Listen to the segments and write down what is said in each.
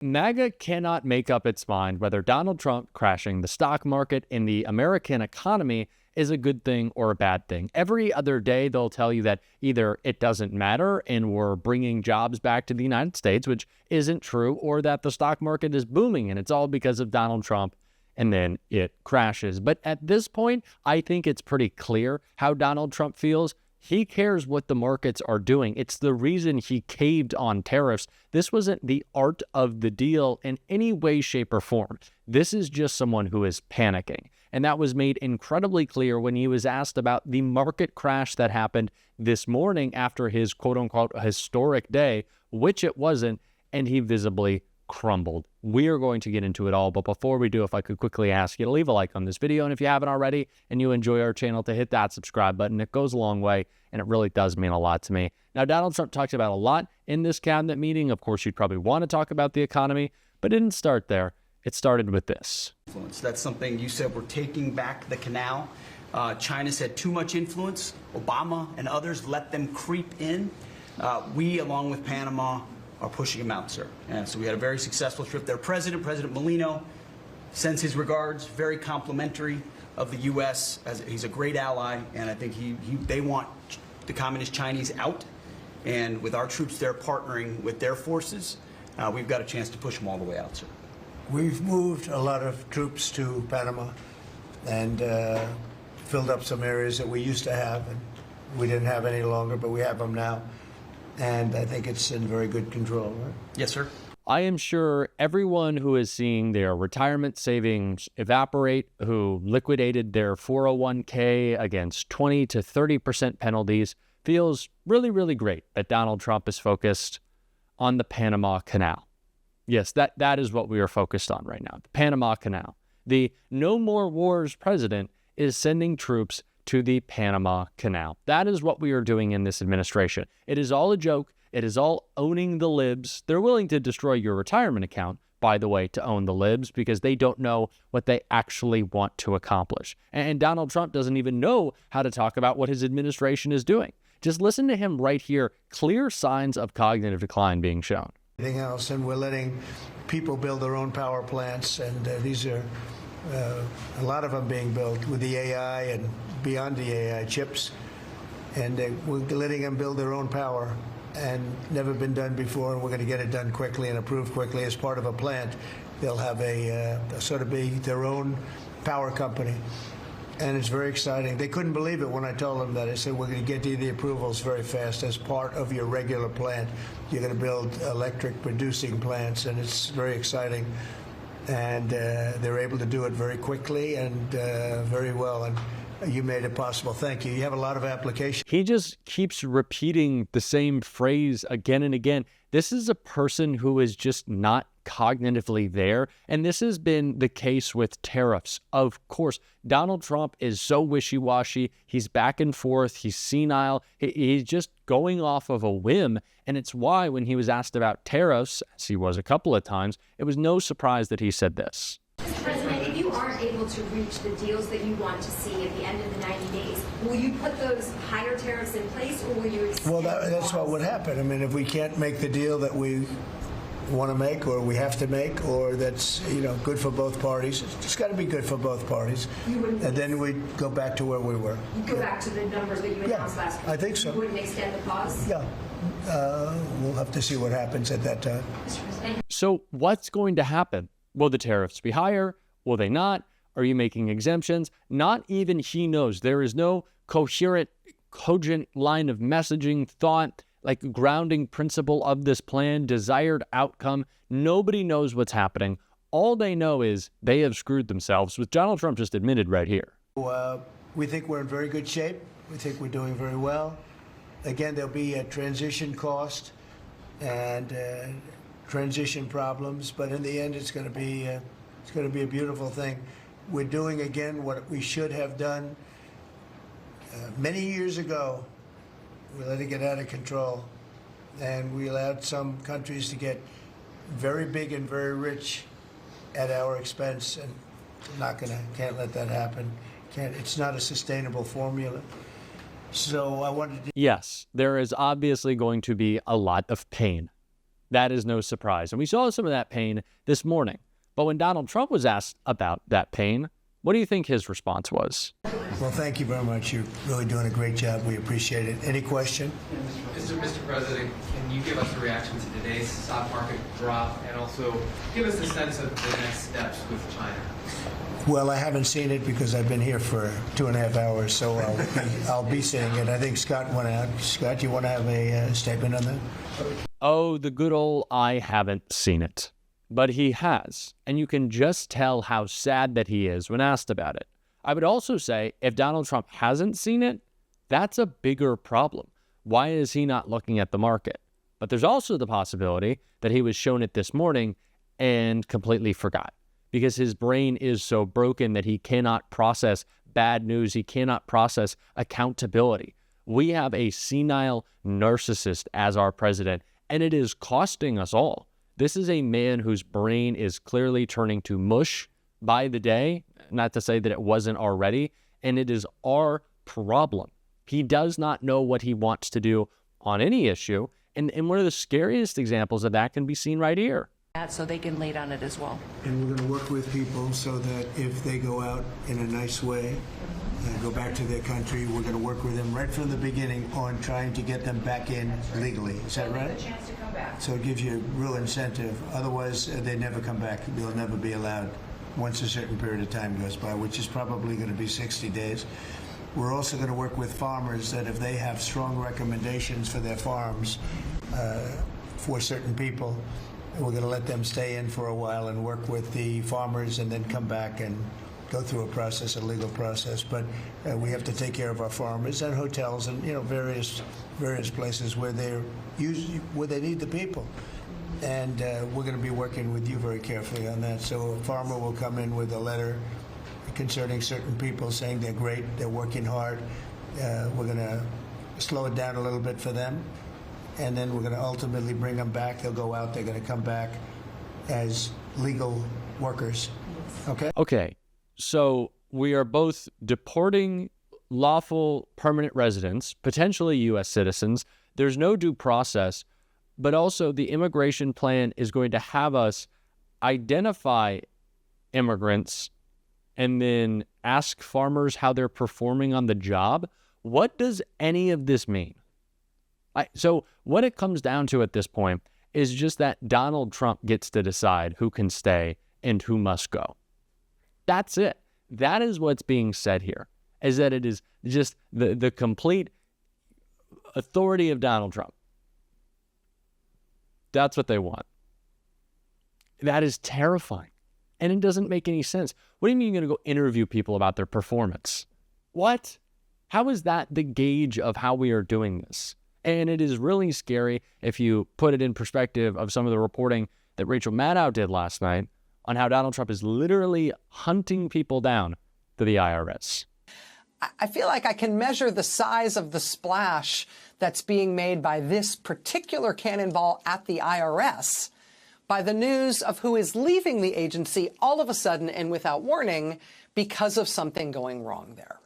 MAGA cannot make up its mind whether Donald Trump crashing the stock market and the American economy is a good thing or a bad thing. Every other day, they'll tell you that either it doesn't matter and we're bringing jobs back to the United States, which isn't true, or that the stock market is booming and it's all because of Donald Trump, and then it crashes. But at this point, I think it's pretty clear how Donald Trump feels. He cares what the markets are doing. It's the reason he caved on tariffs. This wasn't the art of the deal in any way, shape, or form. This is just someone who is panicking. And that was made incredibly clear when he was asked about the market crash that happened this morning after his quote-unquote historic day, which it wasn't, and he visibly crumbled. We are going to get into it all, but before we do, if I could quickly ask you to leave a like on this video, and if you haven't already and you enjoy our channel, to hit that subscribe button. It goes a long way, and it really does mean a lot to me. Now, Donald Trump talked about a lot in this cabinet meeting. Of course, you'd probably want to talk about the economy, but it didn't start there. It started with this. That's something you said, we're taking back the canal. China's had too much influence. Obama and others let them creep in. We, along with Panama, are pushing them out, sir. And so we had a very successful trip there. President Molino sends his regards, very complimentary of the U.S. as he's a great ally, and I think they want the communist Chinese out. And with our troops there partnering with their forces, we've got a chance to push them all the way out, sir. We've moved a lot of troops to Panama and filled up some areas that we used to have, and we didn't have any longer, but we have them now. And I think it's in very good control, right? Yes, sir. I am sure everyone who is seeing their retirement savings evaporate, who liquidated their 401k against 20 to 30% penalties, feels really, really great that Donald Trump is focused on the Panama Canal. Yes, that is what we are focused on right now, the Panama Canal. The No More Wars president is sending troops to the Panama Canal. That is what we are doing in this administration. It is all a joke. It is all owning the libs. They're willing to destroy your retirement account, by the way, to own the libs, because they don't know what they actually want to accomplish. And Donald Trump doesn't even know how to talk about what his administration is doing. Just listen to him right here. Clear signs of cognitive decline being shown. Anything else, and we're letting people build their own power plants, and these are a lot of them being built with the AI and beyond the AI chips, and we're letting them build their own power, and never been done before, and we're going to get it done quickly and approved quickly as part of a plant. They'll have a sort of be their own power company, and it's very exciting. They couldn't believe it when I told them that. I said, we're going to get you the approvals very fast as part of your regular plant. You're going to build electric producing plants, and it's very exciting. And they're able to do it very quickly and very well. And you made it possible. Thank you. You have a lot of applications. He just keeps repeating the same phrase again and again. This is a person who is just not cognitively there. And this has been the case with tariffs. Of course, Donald Trump is so wishy-washy. He's back and forth. He's senile. He's just going off of a whim. And it's why when he was asked about tariffs, as he was a couple of times, it was no surprise that he said this. Mr. President, if you aren't able to reach the deals that you want to see at the end of the 90 days, will you put those higher tariffs in place, or will you extend? Well, that's what would happen. I mean, if we can't make the deal that we want to make, or we have to make, or that's good for both parties, it's just got to be good for both parties. And then we'd go back to where we were. You'd go back to the numbers that you announced last week. I think so. You wouldn't extend the pause? Yeah. We'll have to see what happens at that time. So what's going to happen? Will the tariffs be higher? Will they not? Are you making exemptions? Not even he knows. There is no coherent, cogent line of messaging, thought, like grounding principle of this plan, desired outcome. Nobody knows what's happening. All they know is they have screwed themselves, which Donald Trump just admitted right here. We think we're in very good shape. We think we're doing very well. Again, there'll be a transition cost and transition problems, but in the end, it's going to be a beautiful thing. We're doing again what we should have done many years ago. We let it get out of control, and we allowed some countries to get very big and very rich at our expense, and can't let that happen. It's not a sustainable formula. So I wanted to... Yes, there is obviously going to be a lot of pain. That is no surprise. And we saw some of that pain this morning. But when Donald Trump was asked about that pain, what do you think his response was? Well, thank you very much. You're really doing a great job. We appreciate it. Any question? Mr. President, can you give us a reaction to today's stock market drop and also give us a sense of the next steps with China? Well, I haven't seen it because I've been here for 2.5 hours, so I'll be seeing it. I think Scott went out. Scott, you want to have a statement on that? Oh, the good old I haven't seen it. But he has, and you can just tell how sad that he is when asked about it. I would also say if Donald Trump hasn't seen it, that's a bigger problem. Why is he not looking at the market? But there's also the possibility that he was shown it this morning and completely forgot because his brain is so broken that he cannot process bad news. He cannot process accountability. We have a senile narcissist as our president, and it is costing us all. This is a man whose brain is clearly turning to mush by the day, not to say that it wasn't already, and it is our problem. He does not know what he wants to do on any issue, and one of the scariest examples of that can be seen right here. So they can lay on it as well. And we're going to work with people so that if they go out in a nice way and go back to their country, we're going to work with them right from the beginning on trying to get them back in legally. Is that right? A chance to come back. So it gives you a real incentive. Otherwise, they never come back. They'll never be allowed once a certain period of time goes by, which is probably going to be 60 days. We're also going to work with farmers that if they have strong recommendations for their farms for certain people, we're going to let them stay in for a while and work with the farmers and then come back and go through a process, a legal process. But we have to take care of our farmers and hotels and various places where where they need the people. And we're going to be working with you very carefully on that. So a farmer will come in with a letter concerning certain people saying they're great, they're working hard. We're going to slow it down a little bit for them. And then we're going to ultimately bring them back. They'll go out. They're going to come back as legal workers. Okay? Okay, so we are both deporting lawful permanent residents, potentially U.S. citizens. There's no due process, but also the immigration plan is going to have us identify immigrants and then ask farmers how they're performing on the job. What does any of this mean? So what it comes down to at this point is just that Donald Trump gets to decide who can stay and who must go. That's it. That is what's being said here, is that it is just the complete authority of Donald Trump. That's what they want. That is terrifying. And it doesn't make any sense. What do you mean you're going to go interview people about their performance? What? How is that the gauge of how we are doing this? And it is really scary if you put it in perspective of some of the reporting that Rachel Maddow did last night on how Donald Trump is literally hunting people down to the IRS. I feel like I can measure the size of the splash that's being made by this particular cannonball at the IRS by the news of who is leaving the agency all of a sudden and without warning because of something going wrong there.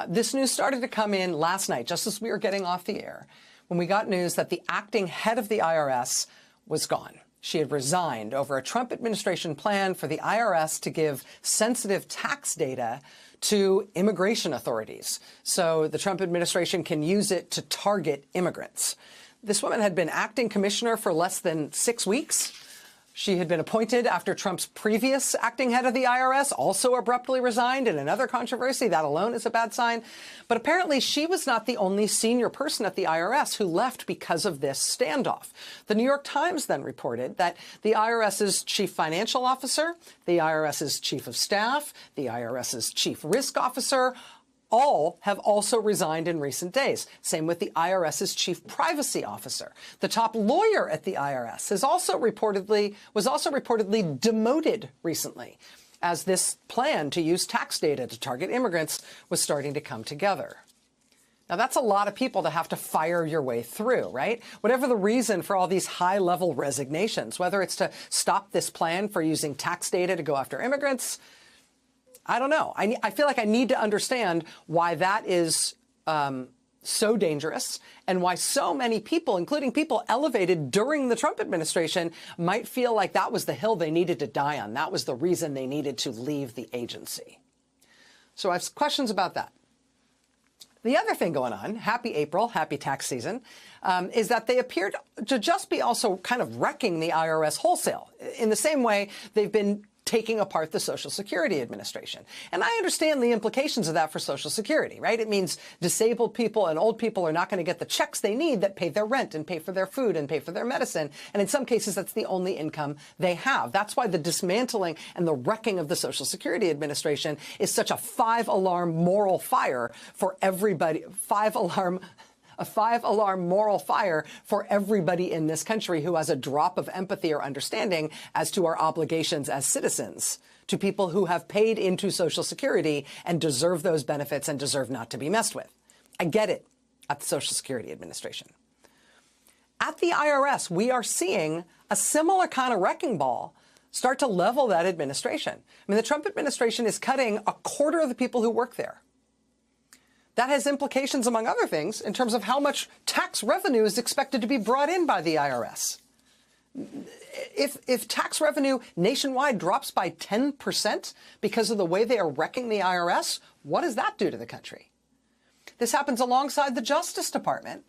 This news started to come in last night, just as we were getting off the air, when we got news that the acting head of the IRS was gone. She had resigned over a Trump administration plan for the IRS to give sensitive tax data to immigration authorities, so the Trump administration can use it to target immigrants. This woman had been acting commissioner for less than 6 weeks. She had been appointed after Trump's previous acting head of the IRS also abruptly resigned in another controversy. That alone is a bad sign. But apparently she was not the only senior person at the IRS who left because of this standoff. The New York Times then reported that the IRS's chief financial officer, the IRS's chief of staff, the IRS's chief risk officer, all have also resigned in recent days. Same with the IRS's chief privacy officer. The top lawyer at the IRS was also reportedly demoted recently as this plan to use tax data to target immigrants was starting to come together. Now, that's a lot of people to have to fire your way through, right? Whatever the reason for all these high-level resignations, whether it's to stop this plan for using tax data to go after immigrants, I don't know. I feel like I need to understand why that is so dangerous and why so many people, including people elevated during the Trump administration, might feel like that was the hill they needed to die on. That was the reason they needed to leave the agency. So I have questions about that. The other thing going on, happy April, happy tax season, is that they appeared to just be also kind of wrecking the IRS wholesale in the same way they've been taking apart the Social Security Administration. And I understand the implications of that for Social Security, right? It means disabled people and old people are not going to get the checks they need that pay their rent and pay for their food and pay for their medicine. And in some cases, that's the only income they have. That's why the dismantling and the wrecking of the Social Security Administration is such a five-alarm moral fire for everybody, a five-alarm moral fire for everybody in this country who has a drop of empathy or understanding as to our obligations as citizens to people who have paid into Social Security and deserve those benefits and deserve not to be messed with. I get it at the Social Security Administration. At the IRS, we are seeing a similar kind of wrecking ball start to level that administration. I mean, the Trump administration is cutting a quarter of the people who work there. That has implications, among other things, in terms of how much tax revenue is expected to be brought in by the IRS. If tax revenue nationwide drops by 10% because of the way they are wrecking the IRS, what does that do to the country? This happens alongside the Justice Department,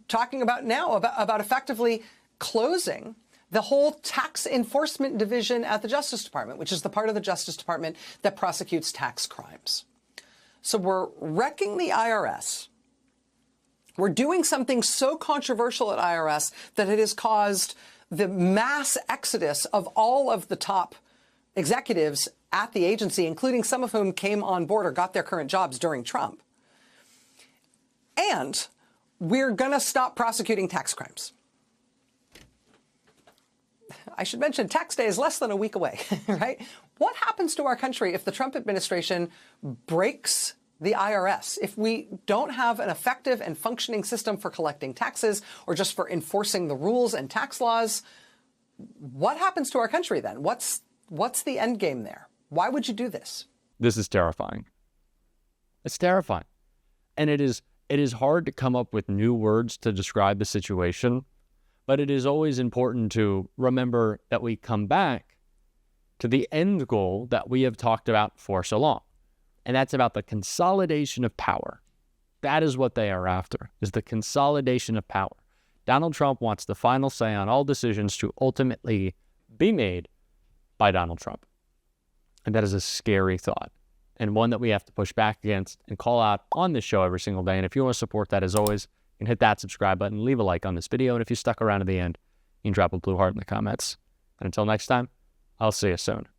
talking about now about effectively closing the whole tax enforcement division at the Justice Department, which is the part of the Justice Department that prosecutes tax crimes. So we're wrecking the IRS. We're doing something so controversial at IRS that it has caused the mass exodus of all of the top executives at the agency, including some of whom came on board or got their current jobs during Trump. And we're going to stop prosecuting tax crimes. I should mention tax day is less than a week away, right? What happens to our country if the Trump administration breaks the IRS? If we don't have an effective and functioning system for collecting taxes or just for enforcing the rules and tax laws, what happens to our country then? What's the end game there? Why would you do this? This is terrifying. It's terrifying. And it is hard to come up with new words to describe the situation, but it is always important to remember that we come back to the end goal that we have talked about for so long. And that's about the consolidation of power. That is what they are after, is the consolidation of power. Donald Trump wants the final say on all decisions to ultimately be made by Donald Trump. And that is a scary thought, and one that we have to push back against and call out on this show every single day. And if you want to support that, as always, you can hit that subscribe button, leave a like on this video, and if you stuck around to the end, you can drop a blue heart in the comments. And until next time, I'll see you soon.